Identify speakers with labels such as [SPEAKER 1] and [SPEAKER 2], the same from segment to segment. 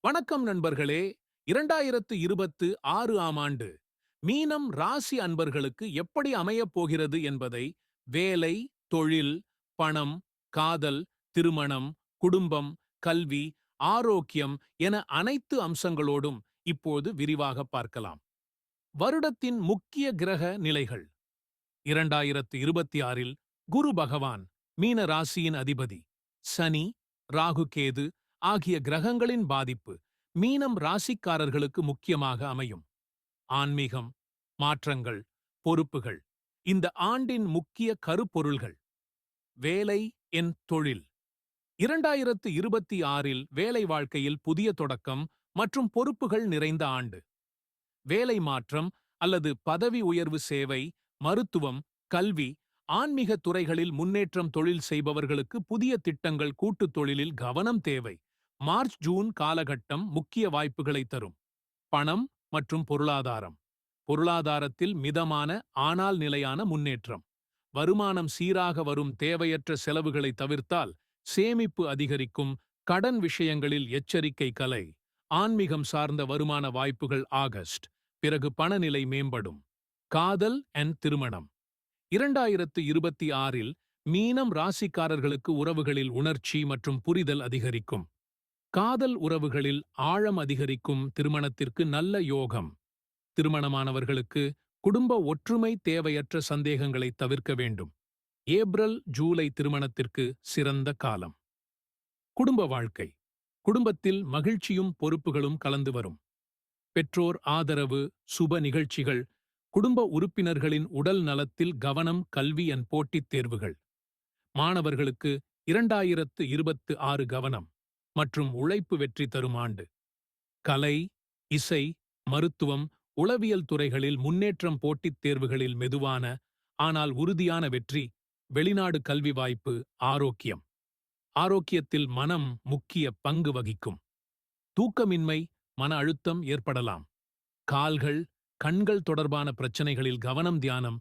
[SPEAKER 1] வணக்கம் நண்பர்களே. 2026 ஆம் ஆண்டு மீனம் ராசி அன்பர்களுக்கு எப்படி அமையப் போகிறது என்பதை வேலை, தொழில், பணம், காதல், திருமணம், குடும்பம், கல்வி, ஆரோக்கியம் என அனைத்து அம்சங்களோடும் இப்போது விரிவாக பார்க்கலாம். வருடத்தின் முக்கிய கிரக நிலைகள். 2026இல் குரு பகவான் மீன ராசியின் அதிபதி. சனி, ராகு, கேது ஆகிய கிரகங்களின் பாதிப்பு மீனம் ராசிக்காரர்களுக்கு முக்கியமாக அமையும். ஆன்மீகம், மாற்றங்கள், பொறுப்புகள் இந்த ஆண்டின் முக்கிய கருப்பொருள்கள். வேலை, என் தொழில். 2026இல் வேலை வாழ்க்கையில் புதிய தொடக்கம் மற்றும் பொறுப்புகள் நிறைந்த ஆண்டு. வேலை மாற்றம் அல்லது பதவி உயர்வு, சேவை, மருத்துவம், கல்வி, ஆன்மீக துறைகளில் முன்னேற்றம், தொழில் செய்பவர்களுக்கு புதிய திட்டங்கள், கூட்டுத் தொழிலில் கவனம் தேவை. மார்ச் ஜூன் காலகட்டம் முக்கிய வாய்ப்புகளை தரும். பணம் மற்றும் பொருளாதாரம். பொருளாதாரத்தில் மிதமான ஆனால் நிலையான முன்னேற்றம். வருமானம் சீராக வரும். தேவையற்ற செலவுகளை தவிர்த்தால் சேமிப்பு அதிகரிக்கும். கடன் விஷயங்களில் எச்சரிக்கை. கலை, ஆன்மீகம் சார்ந்த வருமான வாய்ப்புகள் ஆகஸ்ட் பிறகு பணநிலை மேம்படும். காதல் அண்ட் திருமணம். 2026இல் மீனம் ராசிக்காரர்களுக்கு உறவுகளில் உணர்ச்சி மற்றும் புரிதல் அதிகரிக்கும். காதல் உறவுகளில் ஆழம் அதிகரிக்கும். திருமணத்திற்கு நல்ல யோகம். திருமணமானவர்களுக்கு குடும்ப ஒற்றுமை. தேவையற்ற சந்தேகங்களை தவிர்க்க வேண்டும். ஏப்ரல் ஜூலை திருமணத்திற்கு சிறந்த காலம். குடும்ப வாழ்க்கை. குடும்பத்தில் மகிழ்ச்சியும் பொறுப்புகளும் கலந்து வரும். பெற்றோர் ஆதரவு, சுப நிகழ்ச்சிகள், குடும்ப உறுப்பினர்களின் உடல் நலத்தில் கவனம். கல்வி அண்ட் போட்டித் தேர்வுகள். மாணவர்களுக்கு 2026 கவனம் மற்றும் உழைப்பு வெற்றி தரும் ஆண்டு. கலை, இசை, மருத்துவம், உளவியல் துறைகளில் முன்னேற்றம். போட்டித் தேர்வுகளில் மெதுவான ஆனால் உறுதியான வெற்றி. வெளிநாடு கல்வி வாய்ப்பு. ஆரோக்கியம். ஆரோக்கியத்தில் மனம் முக்கிய பங்கு வகிக்கும். தூக்கமின்மை, மன அழுத்தம் ஏற்படலாம். கால்கள், கண்கள் தொடர்பான பிரச்சனைகளில் கவனம். தியானம்,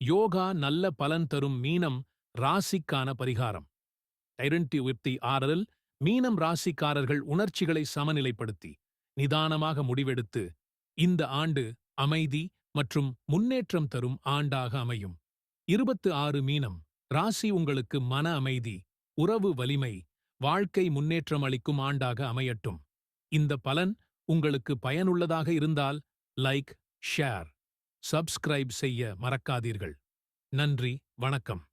[SPEAKER 1] யோகா நல்ல பலன் தரும். மீனம் ராசிக்கான பரிகாரம். 2026இல் மீனம் ராசிக்காரர்கள் உணர்ச்சிகளை சமநிலைப்படுத்தி நிதானமாக முடிவெடுத்து இந்த ஆண்டு அமைதி மற்றும் முன்னேற்றம் தரும் ஆண்டாக அமையும். 26 மீனம் ராசி உங்களுக்கு மன அமைதி, உறவு வலிமை, வாழ்க்கை முன்னேற்றம் அளிக்கும் ஆண்டாக அமையட்டும். இந்த பலன் உங்களுக்கு பயனுள்ளதாக இருந்தால் லைக், ஷேர், சப்ஸ்கிரைப் செய்ய மறக்காதீர்கள். நன்றி, வணக்கம்.